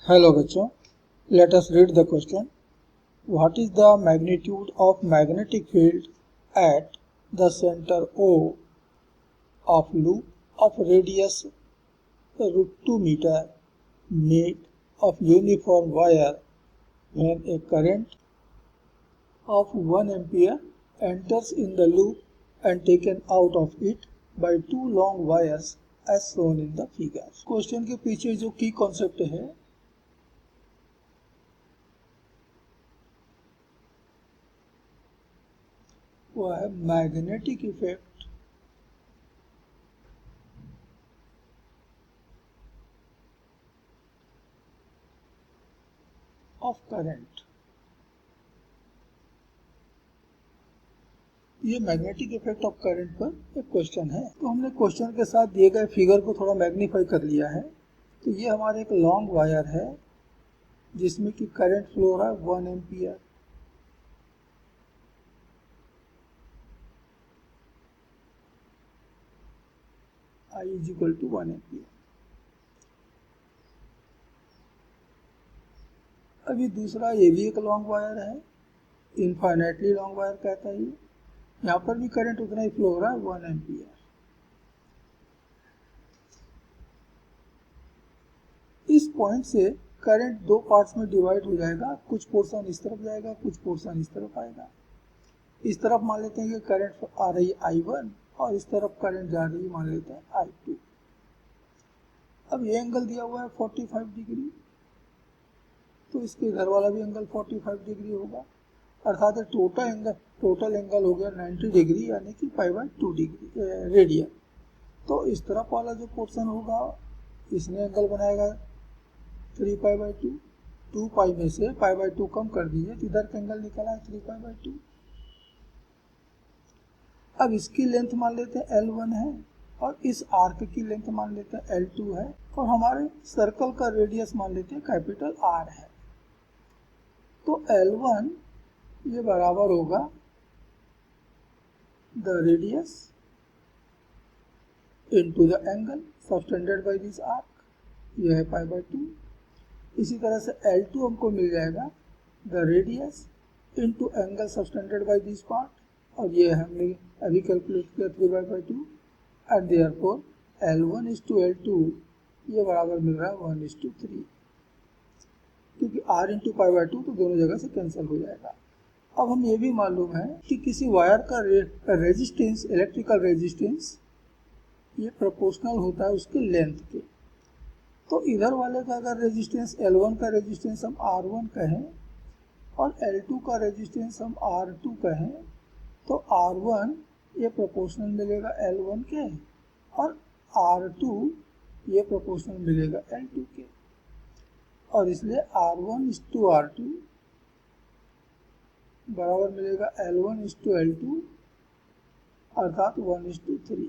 Hello बच्चों, let us read the question. What is the magnitude of magnetic field at the center O of loop of radius √2 meter made of uniform wire when a current of 1 ampere enters in the loop and taken out of it by two long wires as shown in the figure? Question के पीछे जो की concept है वो है magnetic effect of current. ये magnetic effect of current पर एक क्वेश्चन है। तो हमने क्वेश्चन के साथ दिए गए फिगर को थोड़ा मैग्नीफाई कर लिया है। तो ये हमारे एक लॉन्ग वायर है जिसमें कि करंट फ्लो हो रहा है 1 ampere. I is equal to 1 ampere. अभी दूसरा ये भी एक लॉन्ग वायर है, इनफाइनाइटली लॉन्ग वायर कहता है ये। यहाँ पर भी करंट उतना ही फ्लो हो रहा है 1 एम्पियर। इस पॉइंट से करंट दो पार्ट्स में डिवाइड हो जाएगा, कुछ पोर्शन इस तरफ जाएगा, कुछ पोर्शन इस तरफ आएगा। इस तरफ मान लेते हैं कि करंट आ रही है I1 और इस तरफ करंट जा रही है मान लेते हैं I2। अब ये एंगल दिया हुआ है 45 डिग्री, तो इसके इधर वाला भी एंगल 45 डिग्री होगा, अर्थात टोटल एंगल हो गया 90 डिग्री यानी कि π/2 डिग्री रेडियन। तो इस तरफ वाला जो पोर्शन होगा इसने एंगल बनाएगा 3π/2। 2π में से π/2 कम कर दीजिए तो इधर का एंगल निकला है 3π/2। अब इसकी लेंथ मान लेते हैं L1 है और इस आर्क की लेंथ मान लेते हैं L2 है और हमारे सर्कल का रेडियस मान लेते हैं कैपिटल R है। तो L1 ये बराबर होगा the radius into the angle subtended by this arc, यह है π/2। इसी तरह से L2 हमको मिल जाएगा the radius into angle subtended by this part, और ये हमने अभी कैलकुलेट किया 3/2 and therefore L1 is to L2 ये बराबर मिल रहा है 1:3, क्योंकि R इंटू π/2 तो दोनों जगह से कैंसिल हो जाएगा। अब हम ये भी मालूम है कि किसी वायर का रेजिस्टेंस, इलेक्ट्रिकल रेजिस्टेंस, ये प्रोपोर्शनल होता है उसके लेंथ के। तो इधर वाले का अगर रेजिस्टेंस L1 का रेजिस्टेंस हम R1 कहें और L2 का रेजिस्टेंस हम R2 कहें तो R1 ये प्रोपोर्शनल मिलेगा L1 के और R2 ये प्रोपोर्शनल मिलेगा L2 के, और इसलिए R1 इज टू R2 बराबर मिलेगा L1 इज टू L2 अर्थात 1:3।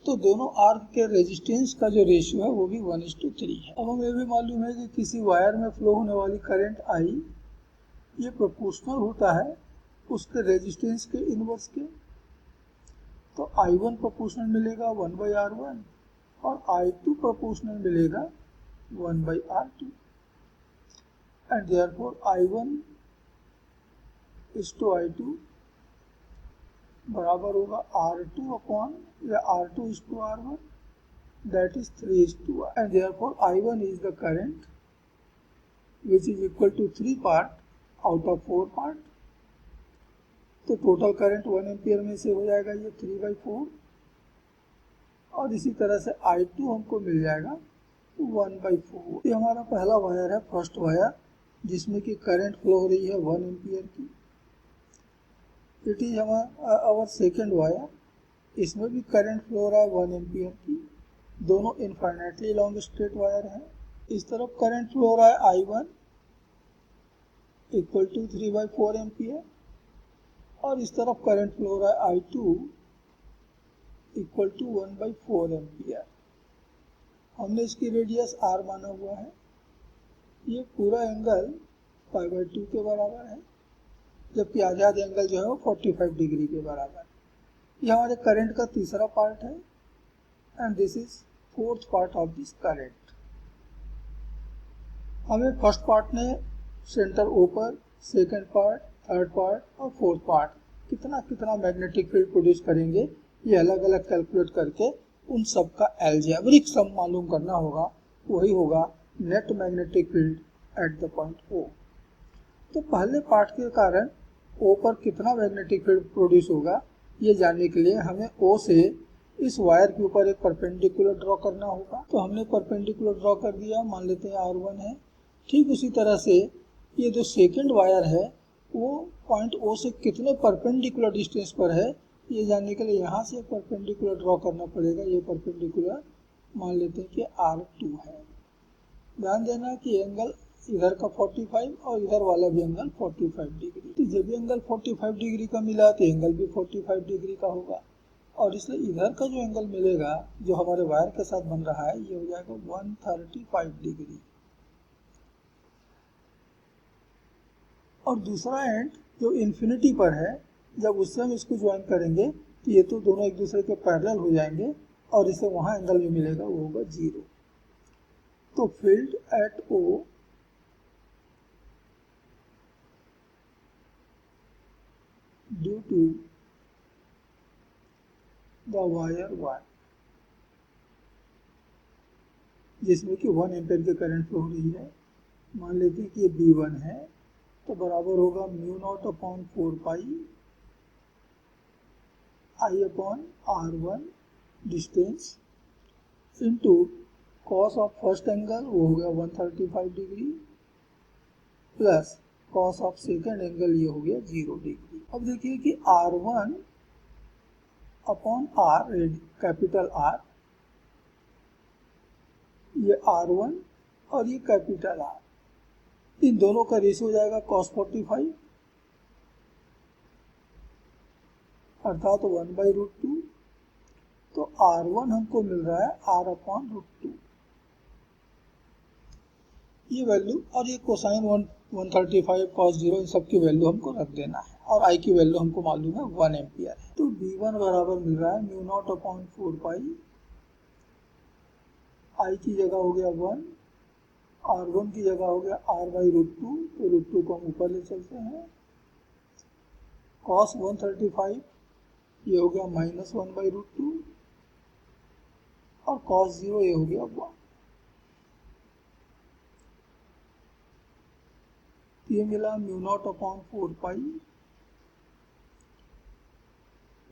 तो दोनों आर्क के रेजिस्टेंस का जो रेशियो है वो भी 1:3 है। अब हमें भी मालूम है कि किसी वायर में फ्लो होने वाली करंट I ये प्रोपोर्शनल होता है उसके रेजिस्टेंस के इनवर्स के। तो I1 प्रोपोर्शनल मिलेगा 1/R1 और I2 प्रोपोर्शनल मिलेगा 1/R2 and therefore I1 is to I2 बराबर होगा R2 अपॉन या R2 is to R1 that is 3:1 and therefore I1 is the current which is equal to 3 part out of 4 part. तो total current 1 ampere में से हो जाएगा ये 3/4 और इसी तरह से I2 हमको मिल जाएगा 1/4। ये हमारा पहला वायर है, फर्स्ट वायर, जिसमें कि करंट फ्लो हो रही है 1 एम्पियर की। It is our second wire, इसमें भी करंट फ्लो हो रहा है 1 एम्पियर की। दोनों इनफाइनाइटली लॉन्ग स्ट्रेट वायर हैं। इस तरफ करंट फ्लो हो रहा है I1 इक्वल टू 3/4 एम्पियर और इस तरफ करंट फ्लो हो रहा है I2 इक्वल टू 1/4 एम्पियर। हमने इसकी रेडियस R माना हुआ है। ये पूरा एंगल π/2 के बराबर है, जबकि आजाद एंगल जो है वो 45 डिग्री के बराबर। ये हमारे करंट का तीसरा पार्ट है and this is fourth part of this current. हमें फर्स्ट पार्ट ने सेंटर ओ पर, सेकेंड पार्ट, थर्ड पार्ट और फोर्थ पार्ट कितना कितना मैग्नेटिक फील्ड प्रोड्यूस करेंगे ये अलग अलग कैलकुलेट करके उन सब का एल्जेब्रिक सम मालूम करना होगा। वही होगा net magnetic field at the point O. तो पहले पार्ट के कारण ओ पर कितना मैग्नेटिक फील्ड प्रोड्यूस होगा ये जानने के लिए हमें ओ से इस वायर के ऊपर एक परपेंडिकुलर ड्रॉ करना होगा। तो हमने परपेंडिकुलर ड्रॉ कर दिया, मान लेते हैं R1 है। ठीक उसी तरह से ये जो सेकंड वायर है वो पॉइंट ओ से कितने परपेंडिकुलर डिस्टेंस पर है ये जानने के लिए यहाँ से एक परपेंडिकुलर ड्रॉ करना पड़ेगा। ये परपेंडिकुलर मान लेते हैं कि R2 है। ध्यान देना कि एंगल इधर का 45 और इधर वाला भी एंगल 45 डिग्री। तो जब भी एंगल 45 डिग्री का मिला तो एंगल भी 45 डिग्री का होगा और इसलिए इधर का जो एंगल मिलेगा जो हमारे वायर के साथ बन रहा है ये हो जाएगा 135 डिग्री। और दूसरा एंड जो इन्फिनिटी पर है जब उससे हम इसको ज्वाइन करेंगे तो ये तो दोनों एक दूसरे के पैरेलल हो जाएंगे और इसे वहां एंगल भी मिलेगा, वो होगा 0। तो field at O due to the wire 1 जिसमें कि 1 एम्पेयर के करंट फ्लो हो रही है, मान लेते हैं कि ये B1 है तो बराबर होगा mu naught upon 4 pi I upon R1 distance into cos of first angle वो हो गया 135 degree plus cos of second angle ये हो गया 0 डिग्री। अब देखिए कि R1 upon R capital R, ये R1 और ये कैपिटल R, इन दोनों का रेशियो हो जाएगा cos 45 अर्थात 1/√2। तो R1 हमको मिल रहा है R अपॉन √2 ये वैल्यू, और ये कोसाइन 135 cos 0 इन सब की वैल्यू हमको रख देना है और I की वैल्यू हमको मालूम है 1 एम्पियर है। तो B1 बराबर मिल रहा है mu naught upon 4 pi, I की जगह हो गया 1, R1 की जगह हो गया R/√2, तो √2 को हम ऊपर ले चलते हैं, cos 135 ये हो गया -1/√2 और cos 0 ये हो गया 1। ये मिला mu naught upon 4 pi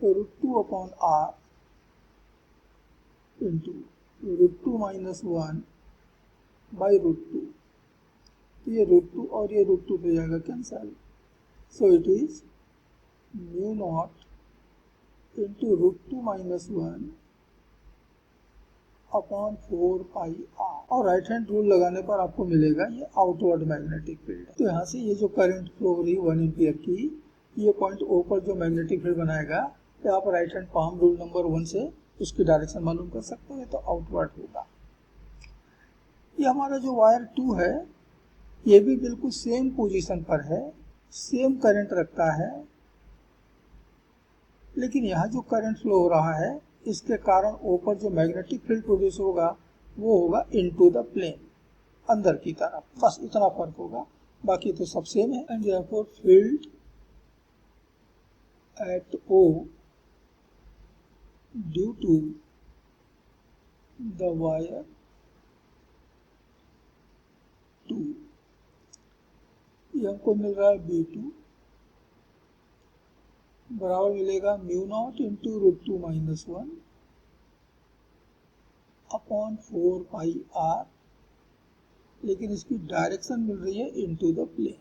√2 upon R into √2 minus 1 by √2। तो ये √2 और ये √2 पे जाएगा cancel, so it is mu naught into √2 minus 1 upon 4 pi R। और राइट हैंड रूल लगाने पर आपको मिलेगा ये आउटवर्ड मैग्नेटिक फील्ड। तो यहाँ से ये जो करंट फ्लो हो रही है 1 एम्पियर की, ये पॉइंट O पर जो मैग्नेटिक फील्ड बनाएगा तो आप right hand palm rule number 1 से उसकी डायरेक्शन मालूम कर सकते हैं, तो आउटवर्ड होगा। ये हमारा जो वायर 2 है ये भी बिल्कुल सेम पोजीशन पर है, सेम करंट रखता है, लेकिन यहाँ जो करंट फ्लो हो रहा है इसके कारण ऊपर जो मैग्नेटिक फील्ड प्रोड्यूस होगा वो होगा इनटू द प्लेन, अंदर की तरफ, बस इतना फर्क होगा, बाकी तो सब सेम है। And therefore field at O due to the wire 2 ये हमको मिल रहा है B2 बराबर मिलेगा mu naught into √2 minus 1 upon 4 pi R, लेकिन इसकी डायरेक्शन मिल रही है इनटू द प्लेन,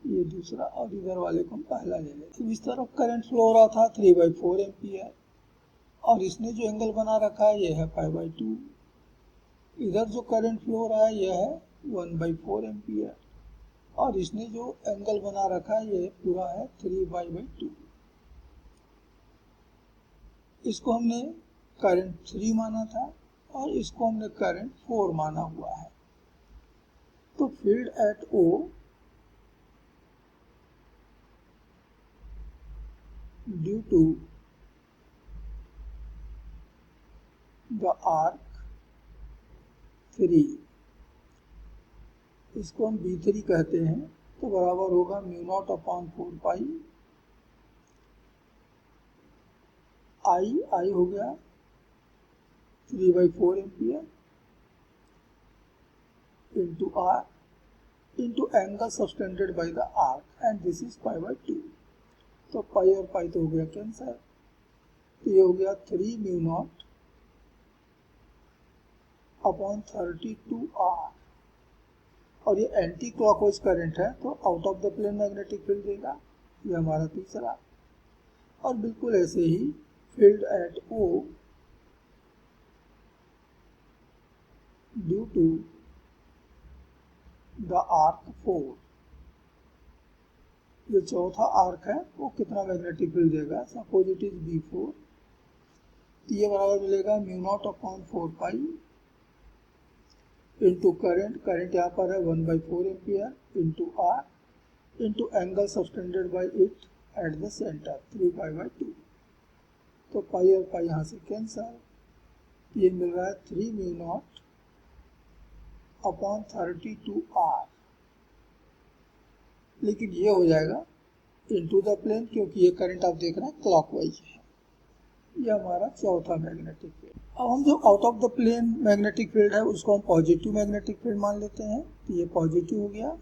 ये दूसरा और इधर वाले को हम पहला ले लेते हैं। इस तरफ करंट फ्लो हो रहा था 3/4 एम्पियर और इसने जो एंगल बना रखा है ये है π/2, इधर जो करंट फ्लो हो रहा है ये है 1/4 एम्पियर और इसने जो एंगल बना रखा है ये पूरा है 3π/2। इसको हमने करंट 3 माना था और इसको हमने करंट 4 माना हुआ है। तो field at O due to the arc 3, इसको हम B3 कहते हैं, तो बराबर होगा μ0/4 पाई I हो गया 3/4 ampere into R into angle subtended by the arc, and this is π/2. तो पाई और पाई तो हो गया कैंसर, तो ये हो गया 3 μ0/32R, और ये एंटी क्लॉकवाइज करंट है तो out of the plane magnetic field देगा, ये हमारा तीसरा। और बिल्कुल ऐसे ही field at O due to the arc 4, ये चौथा आर्क है, वो कितना मैग्नेटिक फील्ड देगा, सपोज इट इज B4, तो ये बराबर मिलेगा μ0/4 पाई इंटू करंट यहाँ पर है 1/4 ampere into R into angle subtended by it at the centre 3π/2, तो पाई और पाई यहाँ से कैंसल, ये मिल रहा है 3 μ0/32R, लेकिन ये हो जाएगा इनटू द प्लेन, क्योंकि ये करंट आप देख रहे हैं क्लॉकवाइज है। ये हमारा चौथा मैग्नेटिक फील्ड। अब हम जो out of the plane magnetic field है उसको हम पॉजिटिव मैग्नेटिक फील्ड मान लेते हैं, तो ये पॉजिटिव हो गया,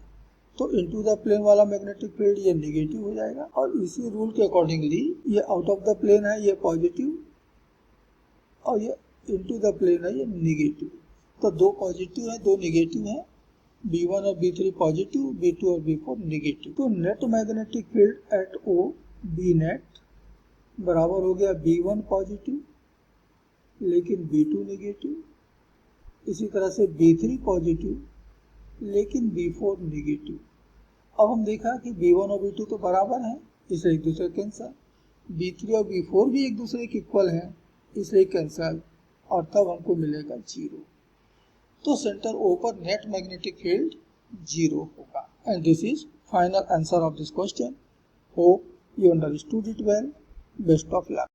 तो इनटू द प्लेन वाला मैग्नेटिक फील्ड ये नेगेटिव हो जाएगा, और इसी रूल के अकॉर्डिंगली ये आउट ऑफ द प्लेन है ये पॉजिटिव, और ये इनटू द प्लेन है ये नेगेटिव, तो दो पॉजिटिव है दो नेगेटिव है, B1 और B3 पॉजिटिव, B2 और B4 नेगेटिव। तो net magnetic field at O B net बराबर हो गया B1 पॉजिटिव लेकिन B2 नेगेटिव, इसी तरह से B3 पॉजिटिव लेकिन B4 नेगेटिव। अब हम देखा कि B1 और B2 तो बराबर हैं, इसलिए एक दूसरे कैंसल, B3 और B4 भी एक दूसरे के इक्वल हैं, इसलिए कैंसल, और तब हमको मिलेगा 0। तो सेंटर O पर नेट मैग्नेटिक फील्ड 0 होगा। And this is final answer of this question. Hope you understood it well. Best of luck.